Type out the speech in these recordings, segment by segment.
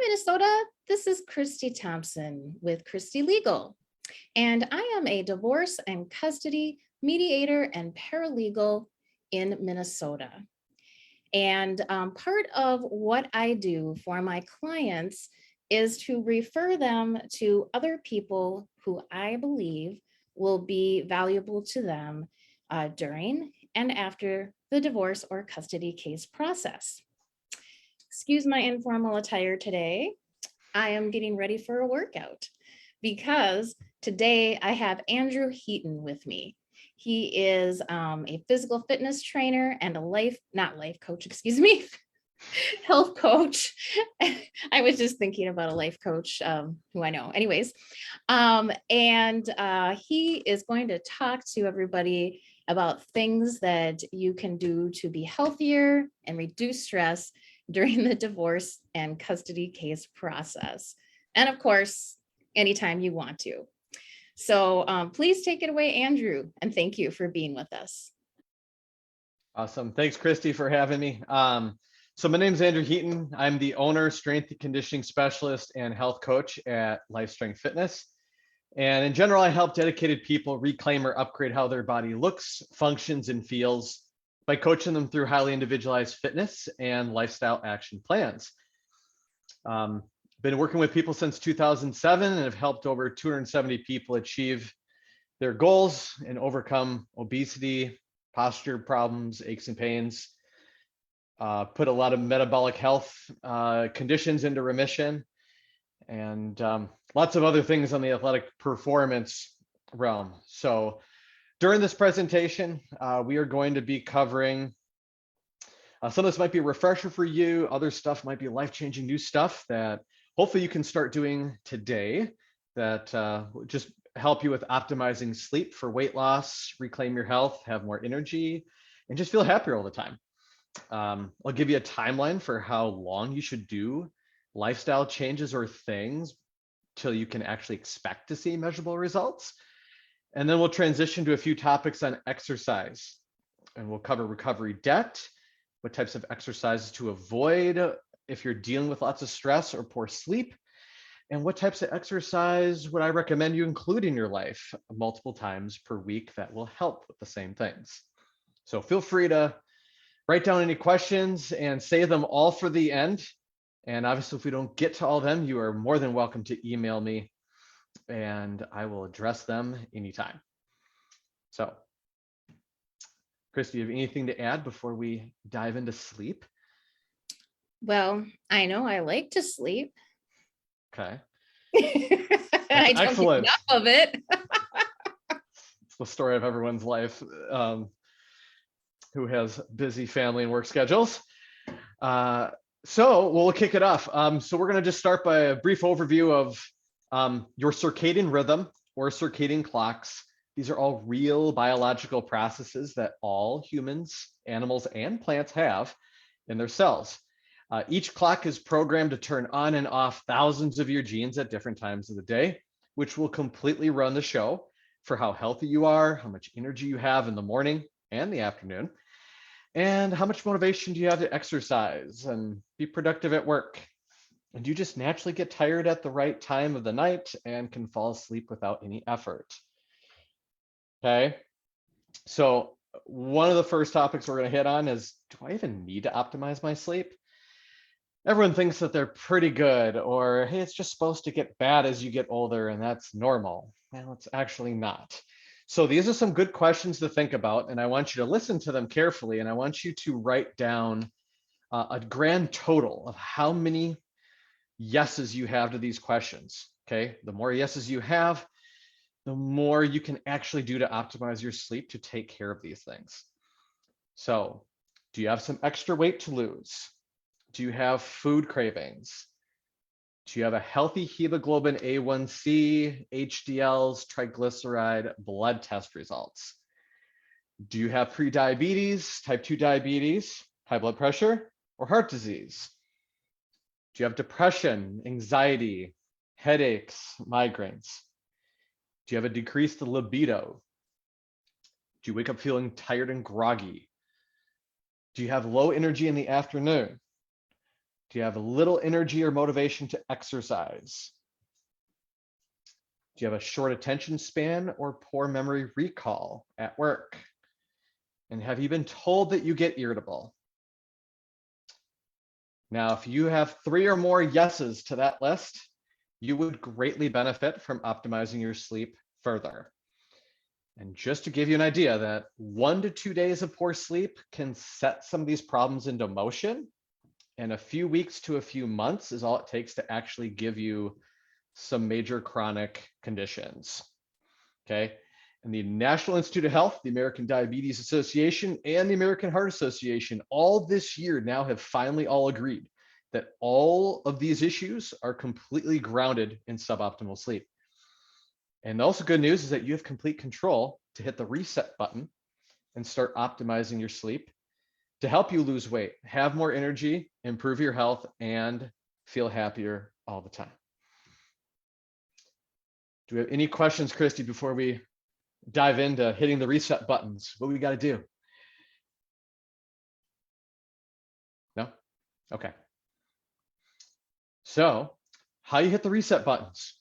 Minnesota. This is Christy Thompson with Christy Legal, and I am a divorce and custody mediator and paralegal in Minnesota. And part of what I do for my clients is to refer them to other people who I believe will be valuable to them during and after the divorce or custody case process. Excuse my informal attire today. I am getting ready for a workout because today I have Andrew Heaton with me. He is a physical fitness trainer and a health coach. I was just thinking about a life coach who I know. Anyways, he is going to talk to everybody about things that you can do to be healthier and reduce stress during the divorce and custody case process. And of course, anytime you want to. So please take it away, Andrew, and thank you for being with us. Awesome. Thanks, Christy, for having me. So my name is Andrew Heaton. I'm the owner, strength and conditioning specialist, and health coach at Life Strength Fitness. And in general, I help dedicated people reclaim or upgrade how their body looks, functions, and feels by coaching them through highly individualized fitness and lifestyle action plans. Been working with people since 2007 and have helped over 270 people achieve their goals and overcome obesity, posture problems, aches and pains, put a lot of metabolic health conditions into remission, and lots of other things on the athletic performance realm. So during this presentation, we are going to be covering some of this might be a refresher for you. Other stuff might be life-changing new stuff that hopefully you can start doing today that will just help you with optimizing sleep for weight loss, reclaim your health, have more energy, and just feel happier all the time. I'll give you a timeline for how long you should do lifestyle changes or things till you can actually expect to see measurable results. And then we'll transition to a few topics on exercise, and we'll cover recovery debt, what types of exercises to avoid if you're dealing with lots of stress or poor sleep, and what types of exercise would I recommend you include in your life multiple times per week that will help with the same things. So feel free to write down any questions and save them all for the end. And obviously, if we don't get to all of them, you are more than welcome to email me and I will address them anytime. So, Chris, do you have anything to add before we dive into sleep? Well, I know I like to sleep. Okay. I don't excellent. get enough of it. It's the story of everyone's life who has busy family and work schedules. So we'll kick it off. So we're going to just start by a brief overview of your circadian rhythm or circadian clocks. These are all real biological processes that all humans, animals, and plants have in their cells. Each clock is programmed to turn on and off thousands of your genes at different times of the day, which will completely run the show for how healthy you are, how much energy you have in the morning and the afternoon, and how much motivation do you have to exercise and be productive at work. And you just naturally get tired at the right time of the night and can fall asleep without any effort. Okay, so one of the first topics we're going to hit on is, do I even need to optimize my sleep? Everyone thinks that they're pretty good, or hey, it's just supposed to get bad as you get older and that's normal. Well, it's actually not. So these are some good questions to think about, and I want you to listen to them carefully, and I want you to write down a grand total of how many yeses you have to these questions. Okay, the more yeses you have, the more you can actually do to optimize your sleep to take care of these things. So, do you have some extra weight to lose? Do you have food cravings? Do you have a healthy hemoglobin A1C, HDLs, triglyceride, blood test results? Do you have prediabetes, type 2 diabetes, high blood pressure, or heart disease? Do you have depression, anxiety, headaches, migraines? Do you have a decreased libido? Do you wake up feeling tired and groggy? Do you have low energy in the afternoon? Do you have a little energy or motivation to exercise? Do you have a short attention span or poor memory recall at work? And have you been told that you get irritable? Now, if you have 3 or more yeses to that list, you would greatly benefit from optimizing your sleep further. And just to give you an idea that 1 to 2 days of poor sleep can set some of these problems into motion, and a few weeks to a few months is all it takes to actually give you some major chronic conditions. Okay. And the National Institute of Health, the American Diabetes Association, and the American Heart Association all this year now have finally all agreed that all of these issues are completely grounded in suboptimal sleep. And also good news is that you have complete control to hit the reset button and start optimizing your sleep to help you lose weight, have more energy, improve your health, and feel happier all the time. Do we have any questions, Christy, before we dive into hitting the reset buttons? What we got to do? No? Okay. So how you hit the reset buttons?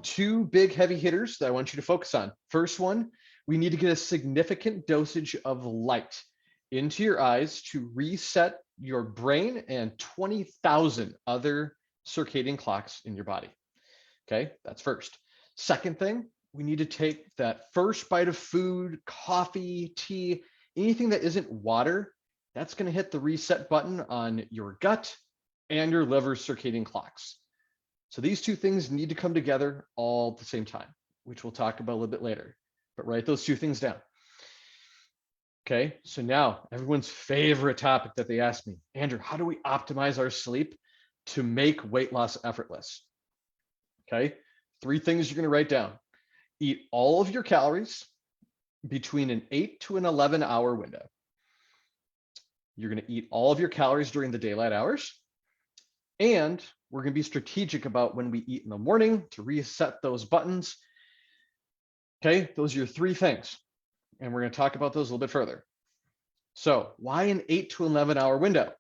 2 big heavy hitters that I want you to focus on. First one, we need to get a significant dosage of light into your eyes to reset your brain and 20,000 other circadian clocks in your body. Okay, that's first. Second thing, we need to take that first bite of food, coffee, tea, anything that isn't water, that's going to hit the reset button on your gut and your liver circadian clocks. So these 2 things need to come together all at the same time, which we'll talk about a little bit later. But write those 2 things down. Okay, so now everyone's favorite topic that they ask me, Andrew, how do we optimize our sleep to make weight loss effortless? Okay, 3 things you're going to write down. Eat all of your calories between an 8 to an 11-hour window. You're going to eat all of your calories during the daylight hours. And we're going to be strategic about when we eat in the morning to reset those buttons. Okay, those are your 3 things. And we're going to talk about those a little bit further. So why an 8 to 11-hour window?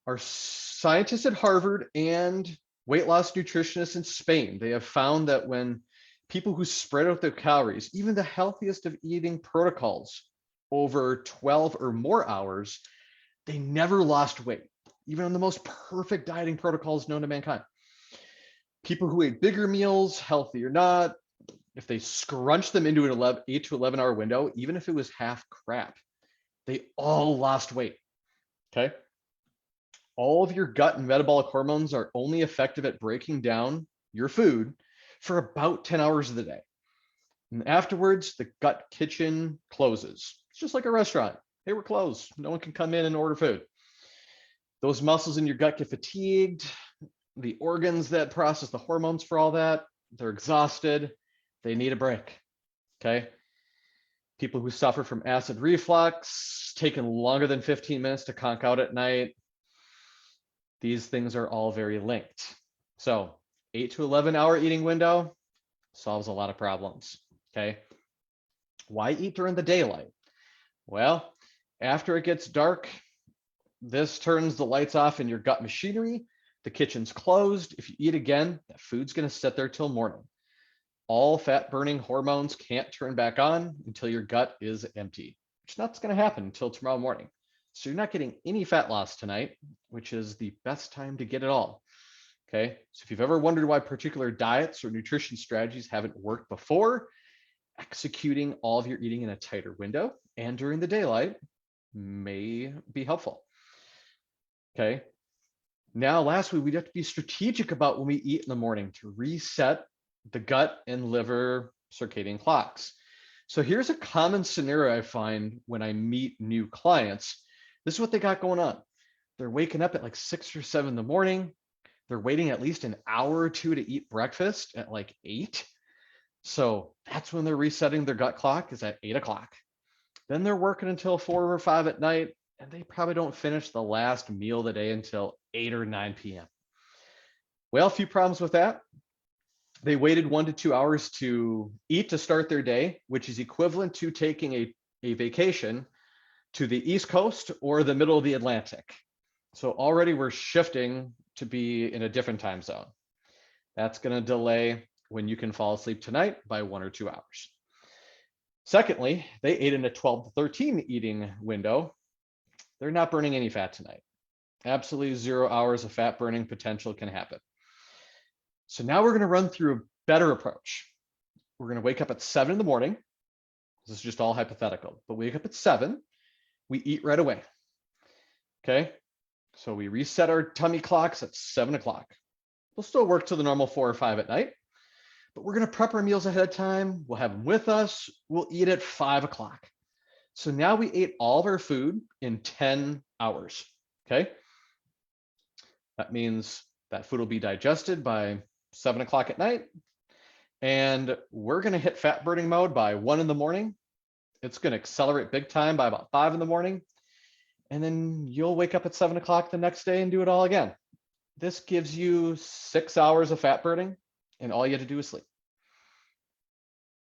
Our scientists at Harvard and weight loss nutritionists in Spain, they have found that when people who spread out their calories, even the healthiest of eating protocols, over 12 or more hours, they never lost weight, even on the most perfect dieting protocols known to mankind. People who ate bigger meals, healthy or not, if they scrunched them into an 8 to 11-hour window, even if it was half crap, they all lost weight. Okay. All of your gut and metabolic hormones are only effective at breaking down your food for about 10 hours of the day. And afterwards, the gut kitchen closes. It's just like a restaurant. Hey, we're closed. No one can come in and order food. Those muscles in your gut get fatigued. The organs that process the hormones for all that, they're exhausted. They need a break. Okay. People who suffer from acid reflux, taking longer than 15 minutes to conk out at night, these things are all very linked. So 8 to 11-hour eating window solves a lot of problems. Okay. Why eat during the daylight? Well, after it gets dark, this turns the lights off in your gut machinery. The kitchen's closed. If you eat again, that food's going to sit there till morning. All fat burning hormones can't turn back on until your gut is empty, which not going to happen until tomorrow morning. So you're not getting any fat loss tonight, which is the best time to get it all. Okay. So if you've ever wondered why particular diets or nutrition strategies haven't worked before, executing all of your eating in a tighter window and during the daylight may be helpful. Okay. Now, lastly, we have to be strategic about when we eat in the morning to reset the gut and liver circadian clocks. So here's a common scenario I find when I meet new clients. This is what they got going on. They're waking up at like 6 or 7 in the morning. They're waiting at least an hour or 2 to eat breakfast at like 8. So that's when they're resetting their gut clock, is at 8 o'clock. Then they're working until 4 or 5 at night, and they probably don't finish the last meal of the day until 8 or 9 p.m. Well, a few problems with that. They waited 1 to 2 hours to eat to start their day, which is equivalent to taking a vacation to the East Coast or the middle of the Atlantic. So already we're shifting to be in a different time zone. That's going to delay when you can fall asleep tonight by 1 or 2 hours. Secondly, they ate in a 12 to 13 eating window. They're not burning any fat tonight. Absolutely 0 hours of fat burning potential can happen. So now we're going to run through a better approach. We're going to wake up at 7 in the morning. This is just all hypothetical, but wake up at 7. We eat right away. Okay. So we reset our tummy clocks at 7 o'clock. We'll still work till the normal 4 or 5 at night, but we're going to prep our meals ahead of time. We'll have them with us. We'll eat at 5 o'clock. So now we ate all of our food in 10 hours. Okay. That means that food will be digested by 7 o'clock at night. And we're going to hit fat burning mode by 1 in the morning. It's going to accelerate big time by about 5 in the morning. And then you'll wake up at 7 o'clock the next day and do it all again. This gives you 6 hours of fat burning, and all you have to do is sleep.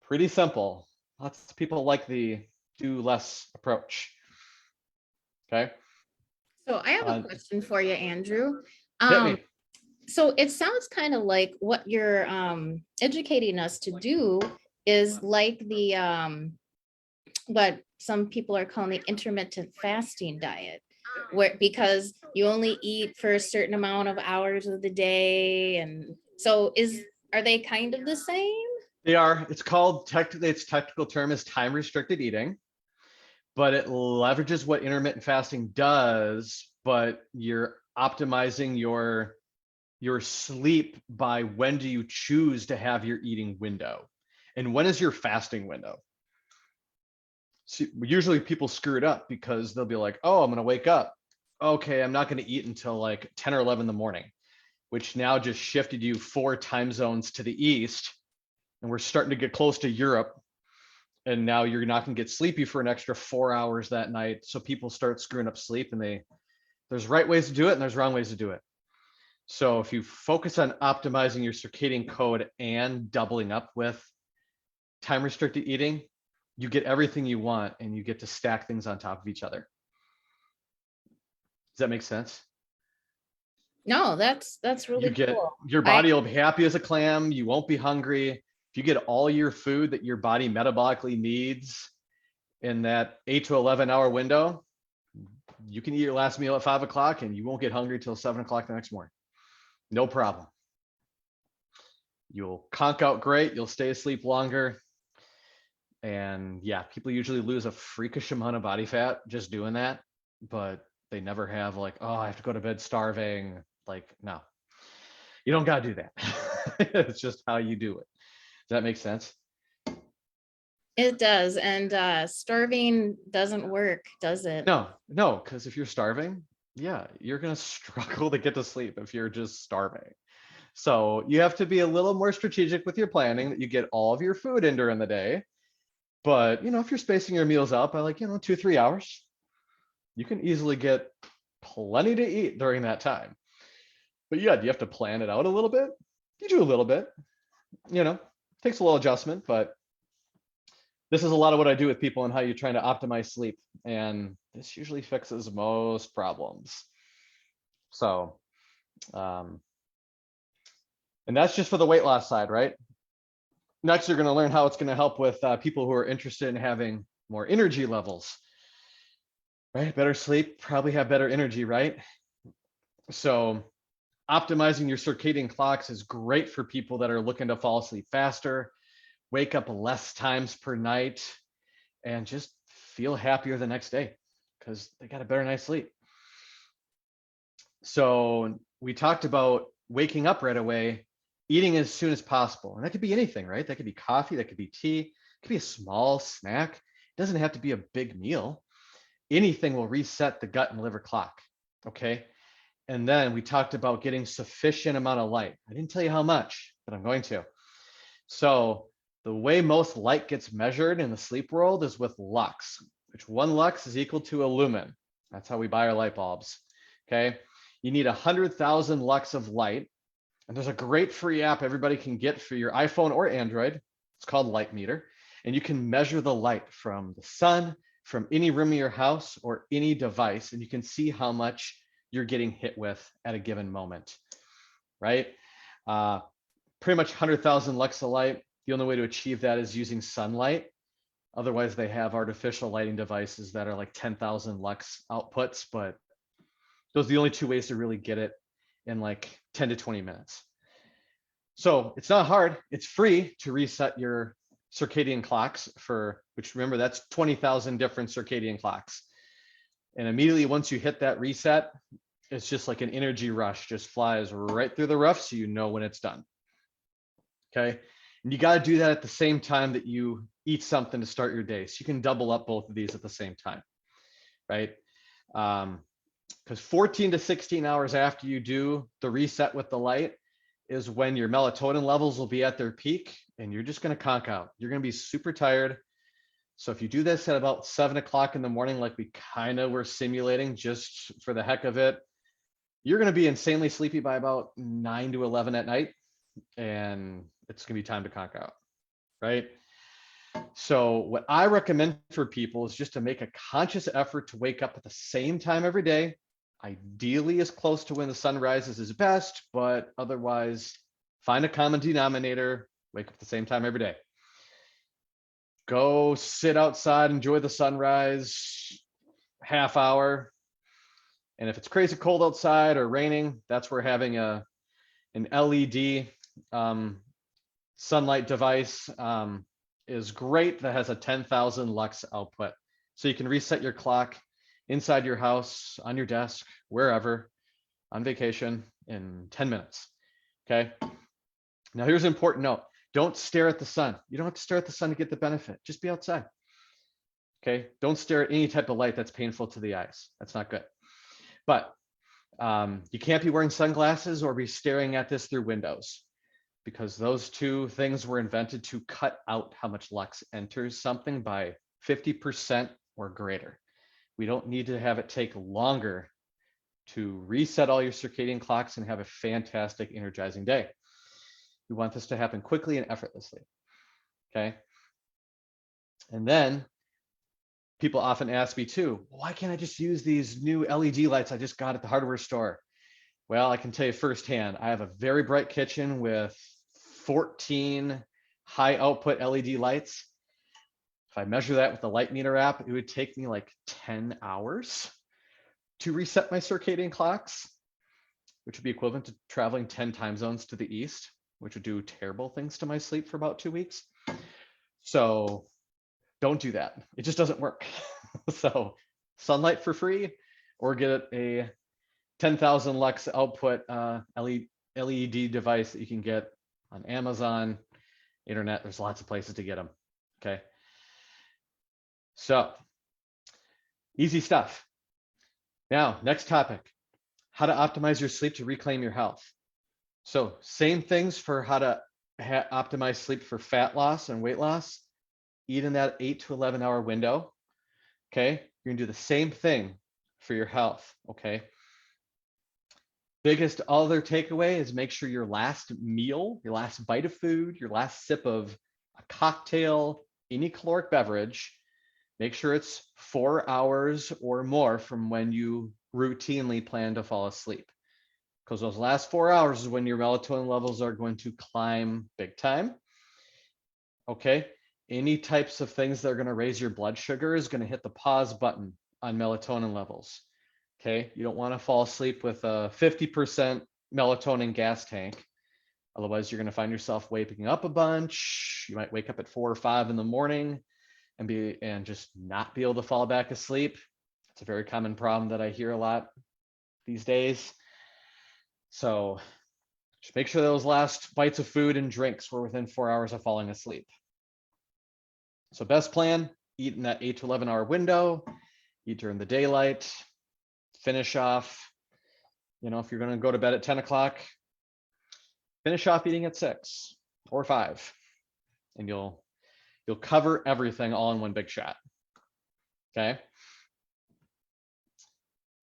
Pretty simple. Lots of people like the do less approach. Okay. So I have a question for you, Andrew. Hit me. So it sounds kind of like what you're educating us to do is like the what some people are calling the intermittent fasting diet, where because you only eat for a certain amount of hours of the day, and so are they kind of the same? They are. It's called technically, its technical term is time restricted eating, but it leverages what intermittent fasting does, but you're optimizing your sleep by when do you choose to have your eating window, and when is your fasting window. See, usually people screw it up because they'll be like, oh, I'm going to wake up. Okay, I'm not going to eat until like 10 or 11 in the morning, which now just shifted you 4 time zones to the east. And we're starting to get close to Europe. And now you're not going to get sleepy for an extra 4 hours that night. So people start screwing up sleep, and there's right ways to do it and there's wrong ways to do it. So if you focus on optimizing your circadian code and doubling up with time restricted eating, you get everything you want, and you get to stack things on top of each other. Does that make sense? No, that's really cool. Your body will be happy as a clam. You won't be hungry. If you get all your food that your body metabolically needs in that 8 to 11 hour window, you can eat your last meal at 5 o'clock and you won't get hungry till 7 o'clock the next morning. No problem. You'll conk out great. You'll stay asleep longer. And yeah, people usually lose a freakish amount of body fat just doing that, but they never have like, oh, I have to go to bed starving. Like, no, you don't got to do that. It's just how you do it. Does that make sense? It does. And starving doesn't work, does it? No, because if you're starving, yeah, you're going to struggle to get to sleep if you're just starving. So you have to be a little more strategic with your planning, that you get all of your food in during the day. But, if you're spacing your meals out by like, 2, 3 hours, you can easily get plenty to eat during that time. But yeah, do you have to plan it out a little bit? You do a little bit, takes a little adjustment, but this is a lot of what I do with people and how you're trying to optimize sleep. And this usually fixes most problems. So, and that's just for the weight loss side, right? Next, you're going to learn how it's going to help with people who are interested in having more energy levels, right? Better sleep, probably have better energy, right? So optimizing your circadian clocks is great for people that are looking to fall asleep faster, wake up less times per night, and just feel happier the next day because they got a better night's sleep. So we talked about waking up right away, eating as soon as possible. And that could be anything, right? That could be coffee, that could be tea, it could be a small snack. It doesn't have to be a big meal. Anything will reset the gut and liver clock, okay? And then we talked about getting sufficient amount of light. I didn't tell you how much, but I'm going to. So the way most light gets measured in the sleep world is with lux, which 1 lux is equal to a lumen. That's how we buy our light bulbs, okay? You need 100,000 lux of light. And there's a great free app everybody can get for your iPhone or Android. It's called Light Meter. And you can measure the light from the sun, from any room in your house or any device. And you can see how much you're getting hit with at a given moment, right? Pretty much 100,000 lux of light. The only way to achieve that is using sunlight. Otherwise, they have artificial lighting devices that are like 10,000 lux outputs, but those are the only two ways to really get it in like 10 to 20 minutes. So it's not hard. It's free to reset your circadian clocks which remember, that's 20,000 different circadian clocks. And immediately once you hit that reset, it's just like an energy rush, just flies right through the roof, so you know when it's done. Okay. And you got to do that at the same time that you eat something to start your day. So you can double up both of these at the same time, right? Because 14 to 16 hours after you do the reset with the light is when your melatonin levels will be at their peak, and you're just going to conk out. You're going to be super tired. So if you do this at about 7 o'clock in the morning, like we kind of were simulating just for the heck of it, you're going to be insanely sleepy by about 9 to 11 at night, and it's going to be time to conk out, right? So what I recommend for people is just to make a conscious effort to wake up at the same time every day. Ideally as close to when the sun rises is best, but otherwise find a common denominator, wake up at the same time every day. Go sit outside, enjoy the sunrise, half hour. And if it's crazy cold outside or raining, that's where having an LED sunlight device is great, that has a 10,000 lux output. So you can reset your clock inside your house, on your desk, wherever, on vacation in 10 minutes. Okay. Now here's an important note. Don't stare at the sun. You don't have to stare at the sun to get the benefit. Just be outside. Okay. Don't stare at any type of light that's painful to the eyes. That's not good. But you can't be wearing sunglasses or be staring at this through windows, because those two things were invented to cut out how much lux enters something by 50% or greater. We don't need to have it take longer to reset all your circadian clocks and have a fantastic, energizing day. We want this to happen quickly and effortlessly. Okay. And then people often ask me too, why can't I just use these new LED lights I just got at the hardware store? Well, I can tell you firsthand, I have a very bright kitchen with 14 high output LED lights. If I measure that with the light meter app, it would take me like 10 hours to reset my circadian clocks, which would be equivalent to traveling 10 time zones to the east, which would do terrible things to my sleep for about 2 weeks. So don't do that. It just doesn't work. So sunlight for free, or get a 10,000 lux output LED device that you can get on Amazon, internet. There's lots of places to get them. Okay. So easy stuff. Now, next topic, how to optimize your sleep to reclaim your health. So same things for how to optimize sleep for fat loss and weight loss. Eat in that 8 to 11 hour window. Okay. You're gonna do the same thing for your health. Okay. Biggest other takeaway is make sure your last meal, your last bite of food, your last sip of a cocktail, any caloric beverage, make sure it's 4 hours or more from when you routinely plan to fall asleep. Because those last 4 hours is when your melatonin levels are going to climb big time. Okay. Any types of things that are going to raise your blood sugar is going to hit the pause button on melatonin levels. Okay. You don't want to fall asleep with a 50% melatonin gas tank. Otherwise, you're going to find yourself waking up a bunch. You might wake up at 4 or 5 in the morning and just not be able to fall back asleep. It's a very common problem that I hear a lot these days. So just make sure those last bites of food and drinks were within 4 hours of falling asleep. So best plan, eat in that 8 to 11 hour window, eat during the daylight, finish off, if you're going to go to bed at 10 o'clock, finish off eating at 6 or 5, and you'll cover everything all in one big shot. Okay.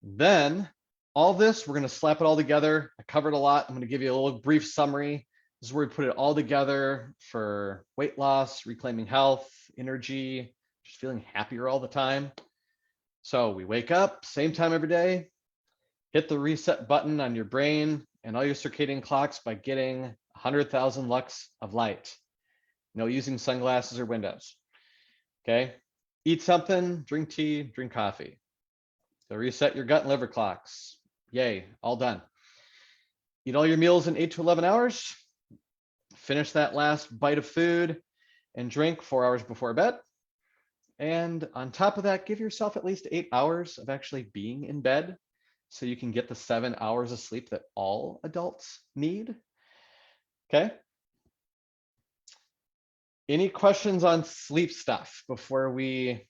Then all this, we're going to slap it all together. I covered a lot. I'm going to give you a little brief summary. This is where we put it all together for weight loss, reclaiming health, energy, just feeling happier all the time. So we wake up, same time every day, hit the reset button on your brain and all your circadian clocks by getting 100,000 lux of light. No using sunglasses or windows. Okay. Eat something, drink tea, drink coffee. So reset your gut and liver clocks. Yay, all done. Eat all your meals in 8 to 11 hours. Finish that last bite of food and drink 4 hours before bed. And on top of that, give yourself at least 8 hours of actually being in bed so you can get the 7 hours of sleep that all adults need. Okay. Any questions on sleep stuff before we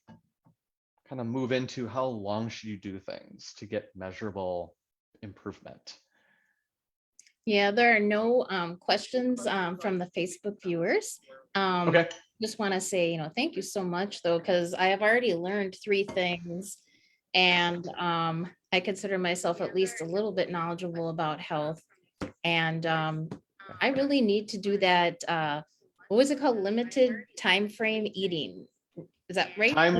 kind of move into how long should you do things to get measurable improvement? Yeah, there are no questions from the Facebook viewers. Okay. Just want to say, thank you so much though, because I have already learned 3 things, and I consider myself at least a little bit knowledgeable about health. And I really need to do that. What was it called? Limited time frame eating. Is that right? Time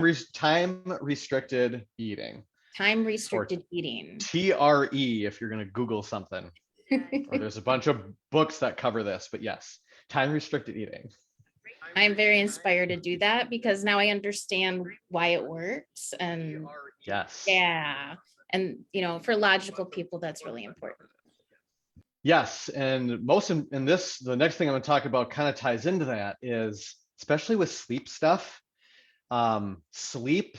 restricted eating. Time restricted eating. TRE if you're going to Google something. Or there's a bunch of books that cover this, but yes, time restricted eating. I'm very inspired to do that because now I understand why it works. And yes. Yeah. And, for logical people, that's really important. Yes. And most in this, the next thing I'm going to talk about kind of ties into that is, especially with sleep stuff, sleep,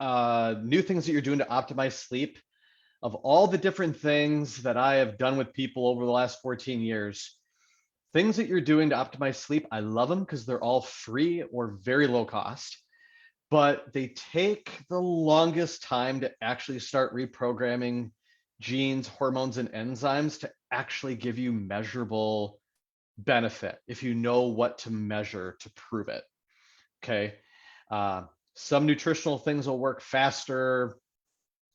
new things that you're doing to optimize sleep. Of all the different things that I have done with people over the last 14 years, things that you're doing to optimize sleep, I love them because they're all free or very low cost, but they take the longest time to actually start reprogramming genes, hormones, and enzymes to actually give you measurable benefit if you know what to measure to prove it. Okay. Some nutritional things will work faster.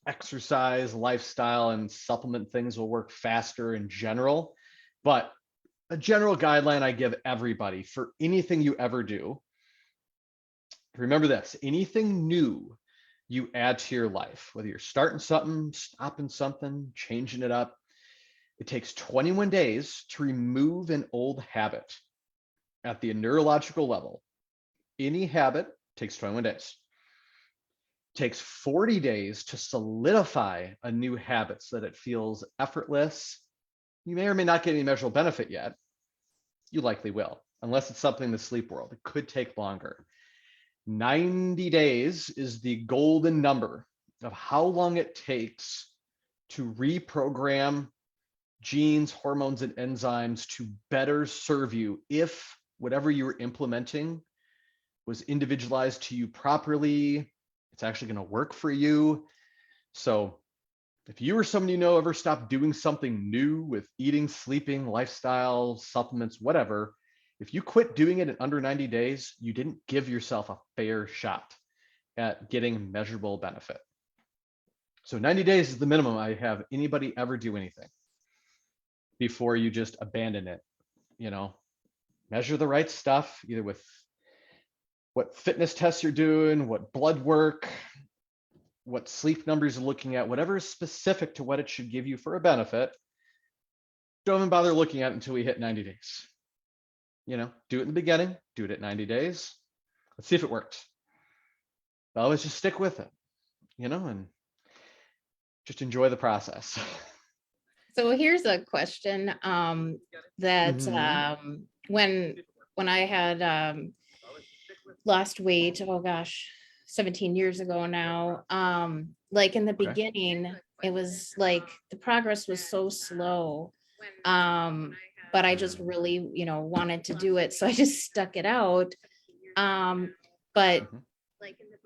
Exercise, lifestyle, and supplement things will work faster in general. But a general guideline I give everybody for anything you ever do, remember this: anything new you add to your life, whether you're starting something, stopping something, changing it up, it takes 21 days to remove an old habit at the neurological level. Any habit takes 21 days. Takes 40 days to solidify a new habit so that it feels effortless. You may or may not get any measurable benefit yet. You likely will, unless it's something in the sleep world. It could take longer. 90 days is the golden number of how long it takes to reprogram genes, hormones, and enzymes to better serve you if whatever you were implementing was individualized to you properly. It's actually going to work for you. So if you or someone you know ever stopped doing something new with eating, sleeping, lifestyle, supplements, whatever, if you quit doing it in under 90 days, you didn't give yourself a fair shot at getting measurable benefit. So 90 days is the minimum I have anybody ever do anything before you just abandon it. Measure the right stuff, either with what fitness tests you're doing, what blood work, what sleep numbers you're looking at, whatever is specific to what it should give you for a benefit. Don't even bother looking at it until we hit 90 days. Do it in the beginning, do it at 90 days. Let's see if it works. But always just stick with it, and just enjoy the process. So here's a question that when I had lost weight, oh gosh, 17 years ago now, like in the beginning, it was like the progress was so slow. But I just really, wanted to do it. So I just stuck it out. But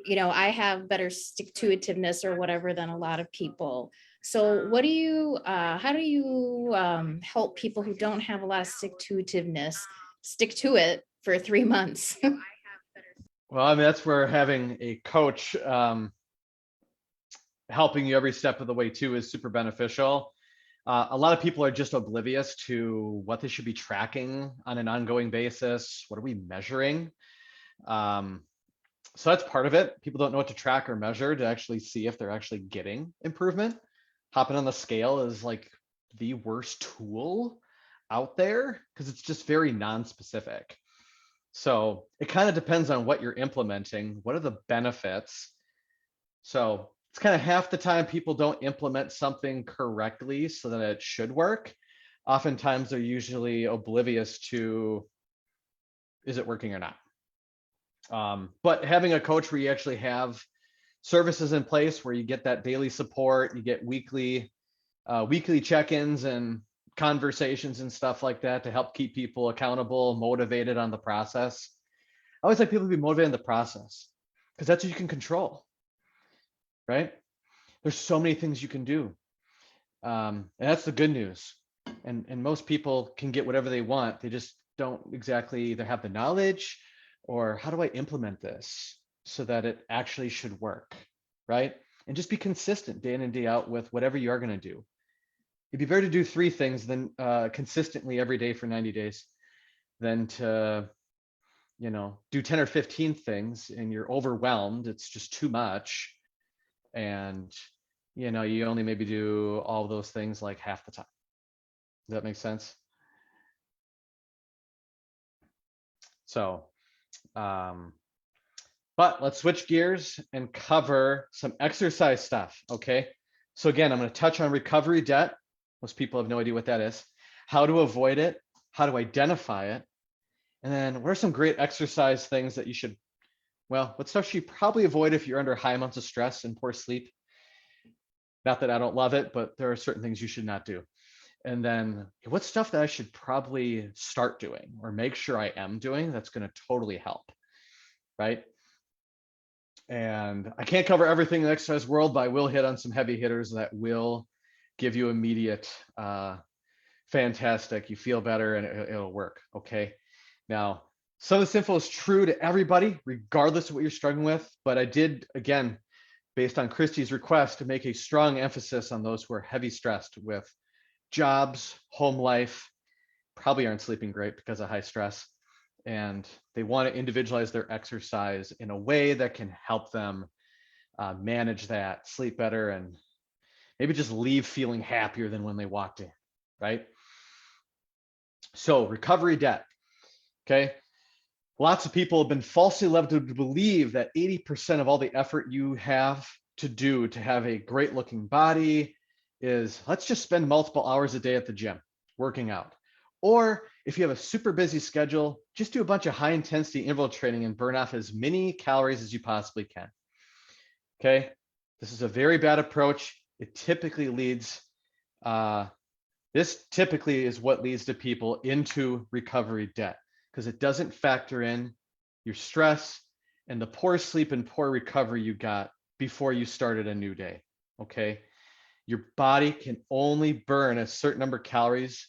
I have better stick-to-itiveness or whatever than a lot of people. So how do you help people who don't have a lot of stick-to-itiveness stick to it for 3 months? Well, I mean, that's where having a coach helping you every step of the way too is super beneficial. A lot of people are just oblivious to what they should be tracking on an ongoing basis. What are we measuring? So that's part of it. People don't know what to track or measure to actually see if they're actually getting improvement. hopping on the scale is like the worst tool out there because it's just very non-specific. So it kind of depends on what you're implementing. What are the benefits? So it's kind of half the time people don't implement something correctly so that it should work. Oftentimes they're usually oblivious to, is it working or not? But having a coach where you actually have services in place where you get that daily support, you get weekly check-ins and conversations and stuff like that to help keep people accountable, motivated on the process. I always like people to be motivated in the process because that's what you can control, right? There's so many things you can do. And that's the good news. And most people can get whatever they want. They just don't exactly either have the knowledge or how do I implement this so that it actually should work, right? And just be consistent day in and day out with whatever you are going to do. It'd be better to do 3 things than consistently every day for 90 days than to, do 10 or 15 things and you're overwhelmed. It's just too much. And, you only maybe do all those things like half the time. Does that make sense? So, but let's switch gears and cover some exercise stuff. Okay. So again, I'm going to touch on recovery debt. Most people have no idea what that is, how to avoid it, how to identify it. And then what are some great exercise things that you should, what stuff should you probably avoid if you're under high amounts of stress and poor sleep? Not that I don't love it, but there are certain things you should not do. And then what's stuff that I should probably start doing or make sure I am doing that's going to totally help, right? And I can't cover everything in the exercise world, but I will hit on some heavy hitters that will give you immediate, fantastic, you feel better and it'll work, okay? Now, some of this info is true to everybody, regardless of what you're struggling with, but I did, again, based on Christy's request, to make a strong emphasis on those who are heavy stressed with jobs, home life, probably aren't sleeping great because of high stress, and they want to individualize their exercise in a way that can help them manage that, sleep better, and maybe just leave feeling happier than when they walked in, right? So recovery debt, okay? Lots of people have been falsely led to believe that 80% of all the effort you have to do to have a great looking body is, let's just spend multiple hours a day at the gym working out. Or if you have a super busy schedule, just do a bunch of high intensity interval training and burn off as many calories as you possibly can. Okay, this is a very bad approach. It typically leads, this typically is what leads to people into recovery debt because it doesn't factor in your stress and the poor sleep and poor recovery you got before you started a new day, okay? Your body can only burn a certain number of calories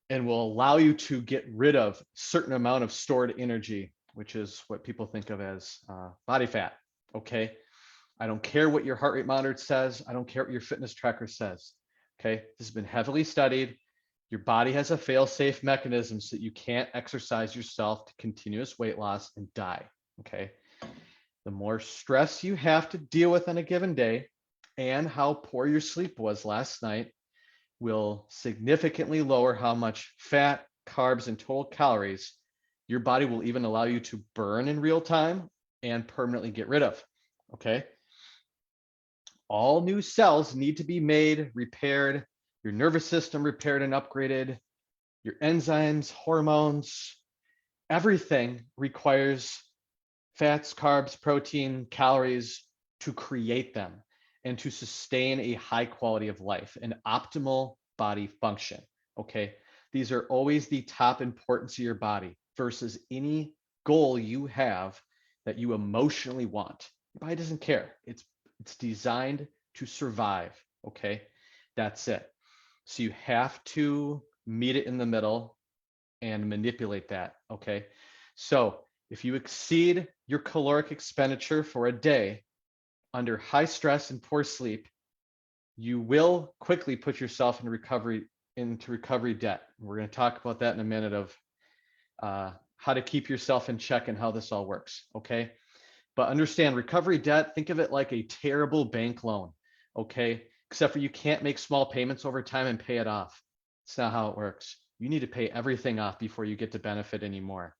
and will allow you to get rid of a certain amount of stored energy, which is what people think of as body fat, okay? I don't care what your heart rate monitor says. I don't care what your fitness tracker says, okay? This has been heavily studied. Your body has a fail-safe mechanism so that you can't exercise yourself to continuous weight loss and die, okay? The more stress you have to deal with on a given day and how poor your sleep was last night will significantly lower how much fat, carbs, and total calories your body will even allow you to burn in real time and permanently get rid of, okay? All new cells need to be made, repaired, your nervous system repaired and upgraded, your enzymes, hormones, everything requires fats, carbs, protein, calories to create them and to sustain a high quality of life, an optimal body function, okay? These are always the top importance of your body versus any goal you have that you emotionally want. Your body doesn't care. It's designed to survive, okay? That's it. So you have to meet it in the middle and manipulate that, okay? So if you exceed your caloric expenditure for a day under high stress and poor sleep, you will quickly put yourself into recovery debt. We're going to talk about that in a minute of how to keep yourself in check and how this all works, okay? But understand recovery debt, think of it like a terrible bank loan, okay? except for you can't make small payments over time and pay it off. It's not how it works. You need to pay everything off before you get to benefit anymore.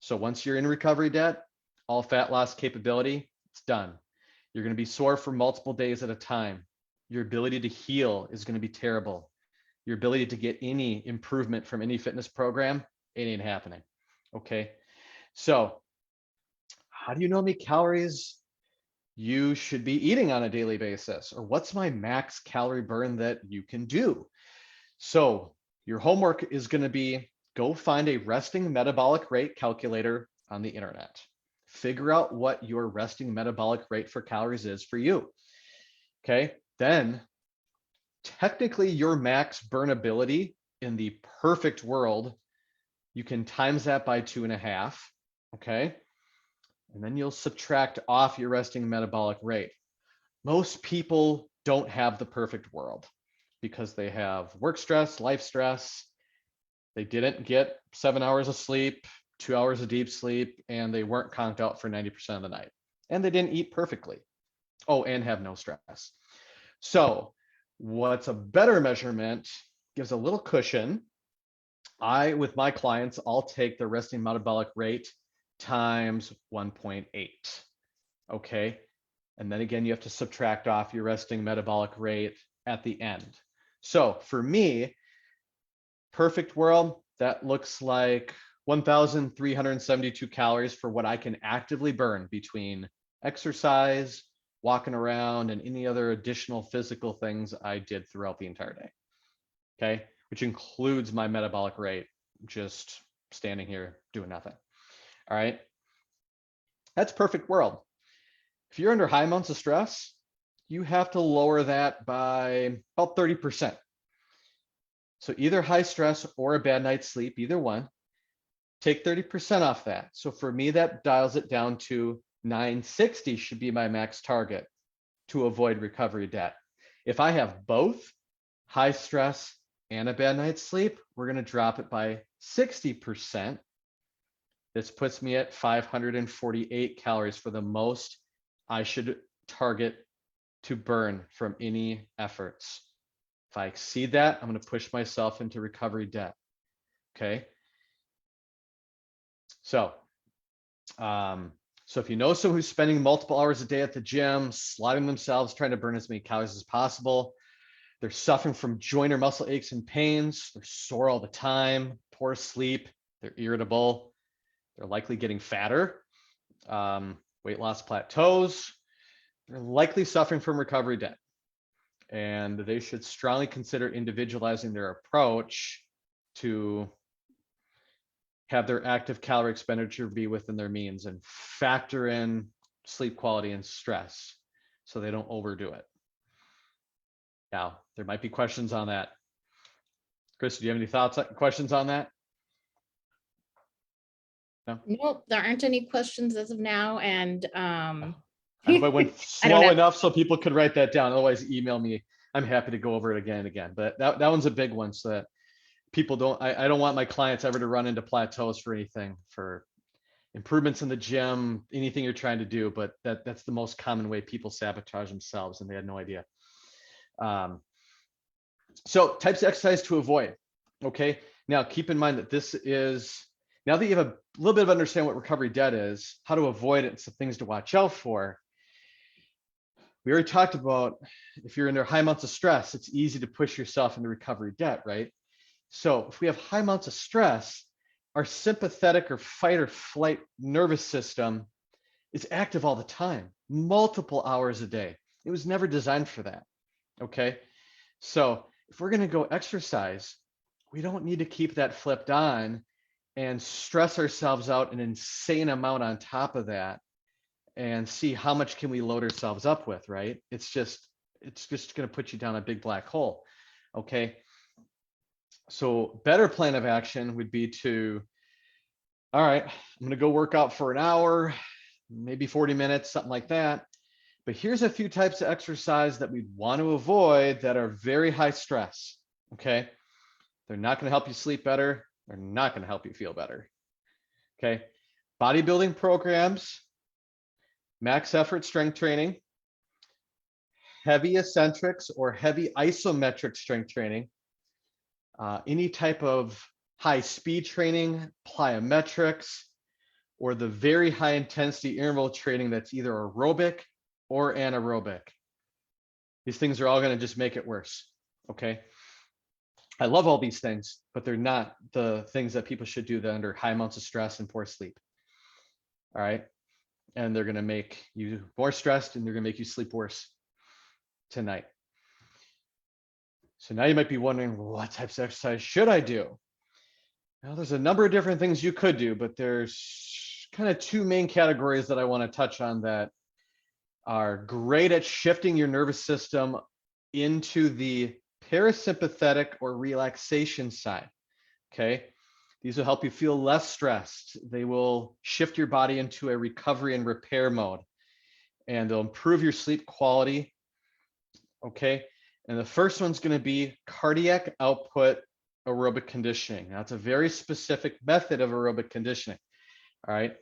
So once you're in recovery debt, all fat loss capability, it's done. You're going to be sore for multiple days at a time. Your ability to heal is going to be terrible. Your ability to get any improvement from any fitness program, it ain't happening. Okay. So how do you know how many calories you should be eating on a daily basis? Or what's my max calorie burn that you can do? So your homework is going to be go find a resting metabolic rate calculator on the internet. Figure out what your resting metabolic rate for calories is for you. Okay. Then technically your max burnability in the perfect world, you can times that by 2.5. Okay. And then you'll subtract off your resting metabolic rate. Most people don't have the perfect world because they have work stress, life stress. They didn't get 7 hours of sleep, 2 hours of deep sleep, and they weren't conked out for 90% of the night. And they didn't eat perfectly. Oh, and have no stress. So what's a better measurement gives a little cushion. With my clients, I'll take the resting metabolic rate times 1.8. Okay. And then again, you have to subtract off your resting metabolic rate at the end. So for me, perfect world, that looks like 1,372 calories for what I can actively burn between exercise, walking around, and any other additional physical things I did throughout the entire day. Okay. Which includes my metabolic rate, just standing here doing nothing. All right. That's perfect world. If you're under high amounts of stress, you have to lower that by about 30%. So either high stress or a bad night's sleep, either one, take 30% off that. So for me, that dials it down to 960 should be my max target to avoid recovery debt. If I have both high stress and a bad night's sleep, we're going to drop it by 60%. This puts me at 548 calories for the most I should target to burn from any efforts. If I exceed that, I'm going to push myself into recovery debt. Okay. So if you know someone who's spending multiple hours a day at the gym, sliding themselves, trying to burn as many calories as possible, they're suffering from joint or muscle aches and pains, they're sore all the time, poor sleep, they're irritable, they're likely getting fatter, weight loss plateaus, they're likely suffering from recovery debt. And they should strongly consider individualizing their approach to have their active calorie expenditure be within their means and factor in sleep quality and stress so they don't overdo it. Now, there might be questions on that. Chris, do you have any thoughts, questions on that? No? Nope, there aren't any questions as of now. And I hope I went slow enough so people could write that down. Otherwise, email me. I'm happy to go over it again and again. But that one's a big one so that people don't, I don't want my clients ever to run into plateaus for anything, for improvements in the gym, anything you're trying to do. But that's the most common way people sabotage themselves and they had no idea. So types of exercise to avoid. Okay. Now keep in mind that this is, now that you have a little bit of understand what recovery debt is, how to avoid it, some things to watch out for. We already talked about if you're under high amounts of stress, it's easy to push yourself into recovery debt, right? So if we have high amounts of stress, our sympathetic or fight or flight nervous system is active all the time, multiple hours a day. It was never designed for that. Okay. So if we're going to go exercise, we don't need to keep that flipped on and stress ourselves out an insane amount on top of that and see how much can we load ourselves up with, right? It's just going to put you down a big black hole. Okay. So better plan of action would be to, all right, I'm going to go work out for an hour, maybe 40 minutes, something like that. But here's a few types of exercise that we want to avoid that are very high stress. Okay. They're not going to help you sleep better. They're not going to help you feel better. Okay. Bodybuilding programs, max effort strength training, heavy eccentrics or heavy isometric strength training, any type of high speed training, plyometrics, or the very high intensity interval training that's either aerobic or anaerobic. These things are all going to just make it worse. Okay. I love all these things, but they're not the things that people should do that under high amounts of stress and poor sleep. All right. And they're going to make you more stressed and they're going to make you sleep worse tonight. So now you might be wondering, well, what types of exercise should I do? Now, there's a number of different things you could do, but there's kind of two main categories that I want to touch on that are great at shifting your nervous system into the parasympathetic or relaxation side. Okay. These will help you feel less stressed. They will shift your body into a recovery and repair mode, and they'll improve your sleep quality. Okay. And the first one's going to be cardiac output aerobic conditioning. That's a very specific method of aerobic conditioning. All right.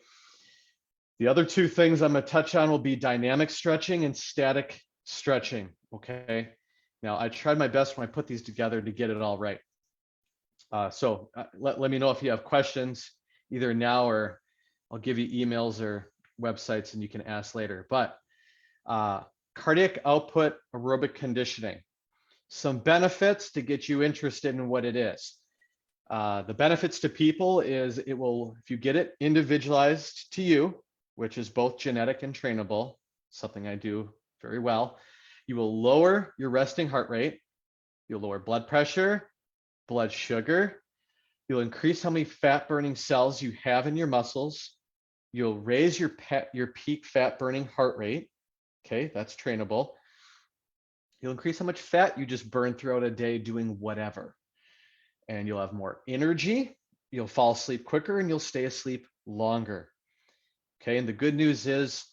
The other two things I'm going to touch on will be dynamic stretching and static stretching. Okay. Now, I tried my best when I put these together to get it all right. So let me know if you have questions either now or I'll give you emails or websites and you can ask later. But cardiac output aerobic conditioning, some benefits to get you interested in what it is. The benefits to people is it will, if you get it individualized to you, which is both genetic and trainable, something I do very well, you will lower your resting heart rate, you'll lower blood pressure, blood sugar, you'll increase how many fat burning cells you have in your muscles, you'll raise your peak fat burning heart rate. Okay, that's trainable. You'll increase how much fat you just burn throughout a day doing whatever. And you'll have more energy, you'll fall asleep quicker, and you'll stay asleep longer. Okay, and the good news is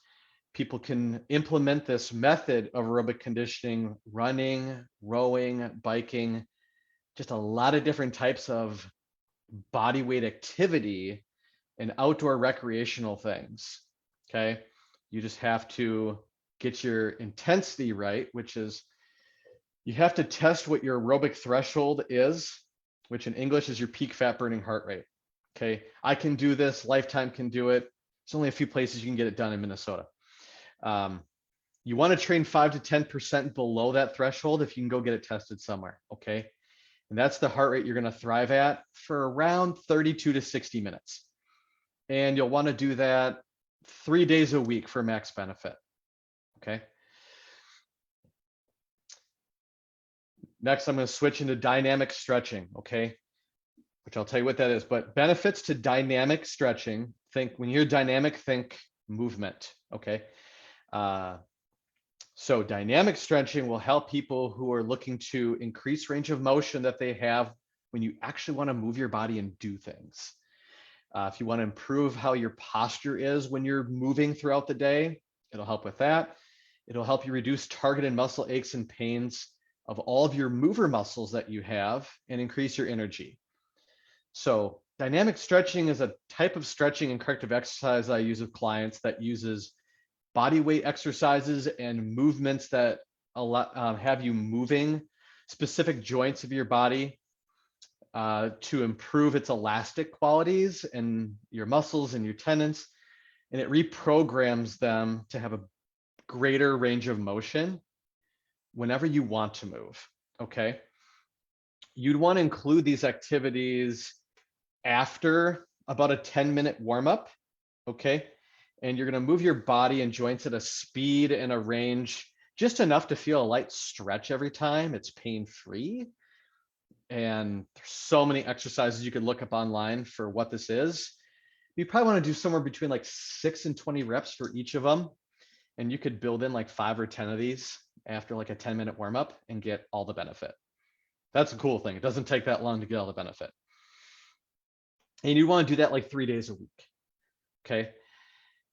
people can implement this method of aerobic conditioning, running, rowing, biking, just a lot of different types of body weight activity and outdoor recreational things. Okay, you just have to get your intensity right, which is you have to test what your aerobic threshold is, which in English is your peak fat burning heart rate. Okay, I can do this, Lifetime can do it. There's only a few places you can get it done in Minnesota. You want to train 5 to 10% below that threshold if you can go get it tested somewhere. Okay, and that's the heart rate you're going to thrive at for around 32 to 60 minutes. And you'll want to do that 3 days a week for max benefit. Okay. Next, I'm going to switch into dynamic stretching. Okay, which I'll tell you what that is. But benefits to dynamic stretching, think when you hear dynamic, think movement. Okay. So dynamic stretching will help people who are looking to increase range of motion that they have when you actually want to move your body and do things. If you want to improve how your posture is when you're moving throughout the day, it'll help with that. It'll help you reduce targeted muscle aches and pains of all of your mover muscles that you have and increase your energy. So dynamic stretching is a type of stretching and corrective exercise I use with clients that uses body weight exercises and movements that have you moving specific joints of your body to improve its elastic qualities and your muscles and your tendons, and it reprograms them to have a greater range of motion whenever you want to move. Okay, you'd want to include these activities after about a 10-minute warm-up. Okay, and you're going to move your body and joints at a speed and a range just enough to feel a light stretch every time. It's pain-free. And there's so many exercises you can look up online for what this is. You probably want to do somewhere between like 6 and 20 reps for each of them. And you could build in like 5 or 10 of these after like a 10-minute warm-up and get all the benefit. That's a cool thing. It doesn't take that long to get all the benefit. And you want to do that like 3 days a week. Okay.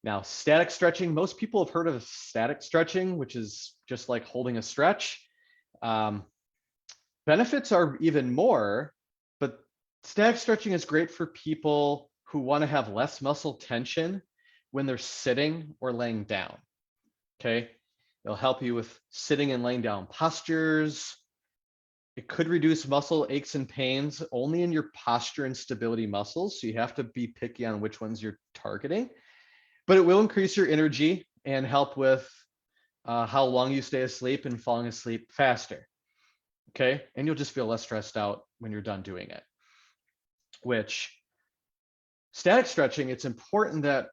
Now, static stretching, most people have heard of static stretching, which is just like holding a stretch. Benefits are even more, but static stretching is great for people who want to have less muscle tension when they're sitting or laying down. Okay. It'll help you with sitting and laying down postures. It could reduce muscle aches and pains only in your posture and stability muscles. So you have to be picky on which ones you're targeting, but it will increase your energy and help with how long you stay asleep and falling asleep faster. Okay. And you'll just feel less stressed out when you're done doing it. Which static stretching, it's important that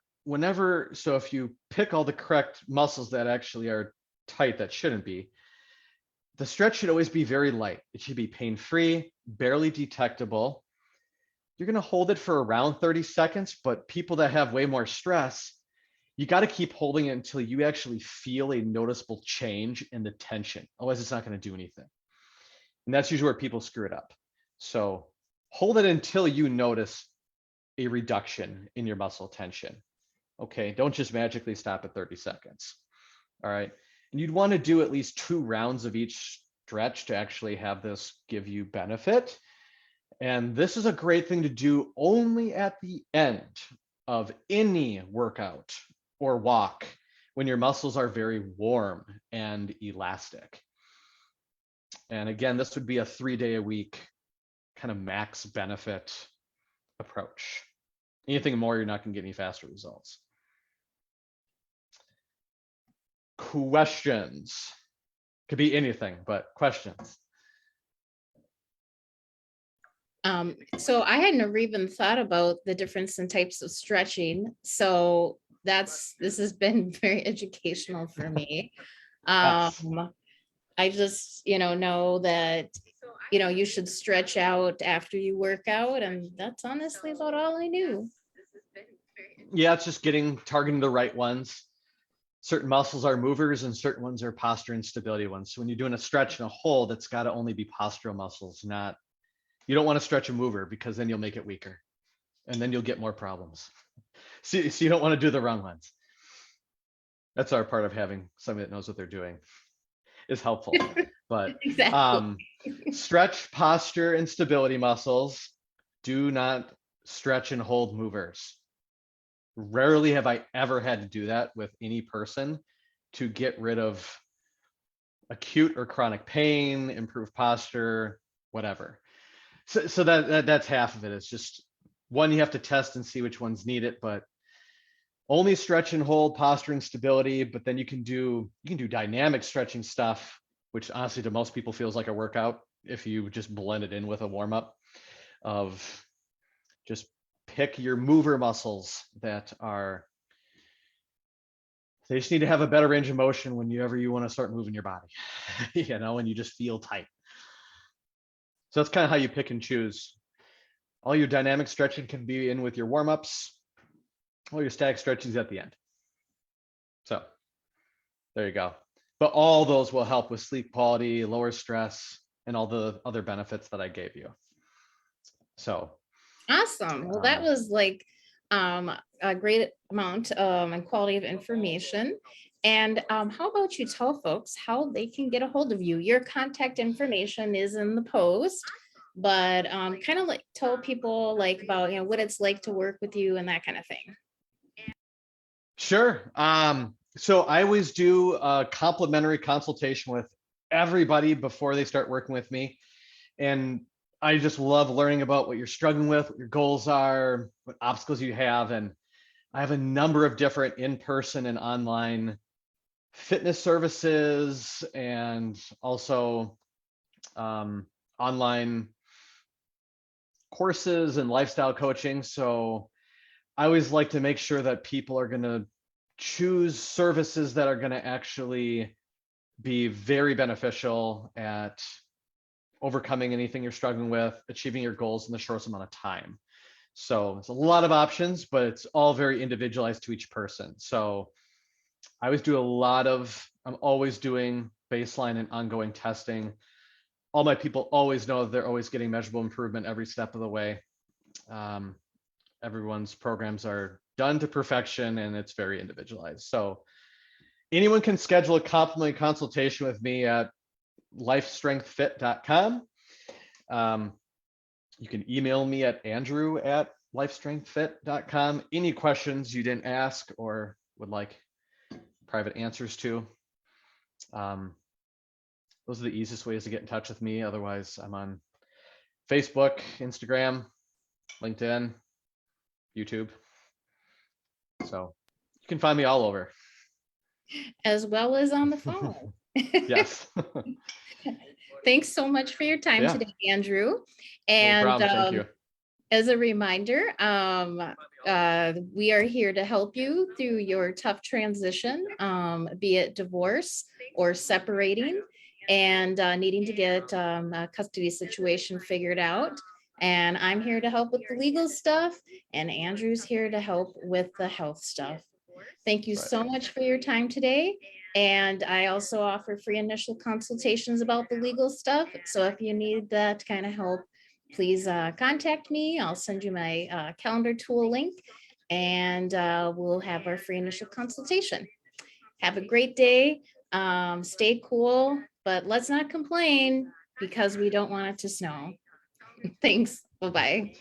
so if you pick all the correct muscles that actually are tight that shouldn't be, the stretch should always be very light. It should be pain-free, barely detectable. You're going to hold it for around 30 seconds, but people that have way more stress, you got to keep holding it until you actually feel a noticeable change in the tension. Otherwise, it's not going to do anything. And that's usually where people screw it up. So hold it until you notice a reduction in your muscle tension. Okay, don't just magically stop at 30 seconds. All right. And you'd want to do at least 2 rounds of each stretch to actually have this give you benefit. And this is a great thing to do only at the end of any workout or walk when your muscles are very warm and elastic. And again, this would be a 3-day-a-week kind of max benefit approach. Anything more, you're not going to get any faster results. Questions? Could be anything, but questions. So I had never even thought about the difference in types of stretching. So this has been very educational for me. Yes. I just, know that, you should stretch out after you work out. And that's honestly about all I knew. Yeah, it's just targeting the right ones. Certain muscles are movers and certain ones are posture and stability ones. So when you're doing a stretch and a hold, it's got to only be postural muscles, you don't want to stretch a mover because then you'll make it weaker and then you'll get more problems. So you don't want to do the wrong ones. That's our part of having somebody that knows what they're doing is helpful. But Exactly. Stretch posture and stability muscles. Do not stretch and hold movers. Rarely have I ever had to do that with any person to get rid of acute or chronic pain, improve posture, whatever. So that's half of it. It's just one, you have to test and see which ones need it, but only stretch and hold, posture and stability. But then you can do dynamic stretching stuff, which honestly to most people feels like a workout if you just blend it in with a warm up of just pick your mover muscles they just need to have a better range of motion whenever you want to start moving your body, and you just feel tight. So that's kind of how you pick and choose. All your dynamic stretching can be in with your warm-ups. All your static stretching is at the end. So there you go. But all those will help with sleep quality, lower stress, and all the other benefits that I gave you. So Awesome. Well, that was like a great amount and quality of information. And how about you tell folks how they can get a hold of you? Your contact information is in the post, but kind of like tell people like about what it's like to work with you and that kind of thing. Sure. So I always do a complimentary consultation with everybody before they start working with me. And I just love learning about what you're struggling with, what your goals are, what obstacles you have. And I have a number of different in-person and online fitness services and also online courses and lifestyle coaching. So I always like to make sure that people are going to choose services that are going to actually be very beneficial at overcoming anything you're struggling with, achieving your goals in the shortest amount of time. So it's a lot of options, but it's all very individualized to each person. So I always do I'm always doing baseline and ongoing testing. All my people always know they're always getting measurable improvement every step of the way. Everyone's programs are done to perfection and it's very individualized. So anyone can schedule a complimentary consultation with me at lifestrengthfit.com. You can email me at andrew@lifestrengthfit.com. Any questions you didn't ask or would like private answers to. Those are the easiest ways to get in touch with me. Otherwise, I'm on Facebook, Instagram, LinkedIn, YouTube. So you can find me all over. As well as on the phone. Yes. Thanks so much for your time today, Andrew. No And problem. Thank you. as a reminder, we are here to help you through your tough transition, be it divorce or separating and needing to get a custody situation figured out. And I'm here to help with the legal stuff, and Andrew's here to help with the health stuff. Thank you so much for your time today. And I also offer free initial consultations about the legal stuff. So if you need that kind of help, please contact me. I'll send you my calendar tool link, and we'll have our free initial consultation. Have a great day. Stay cool, but let's not complain because we don't want it to snow. Thanks. Bye-bye.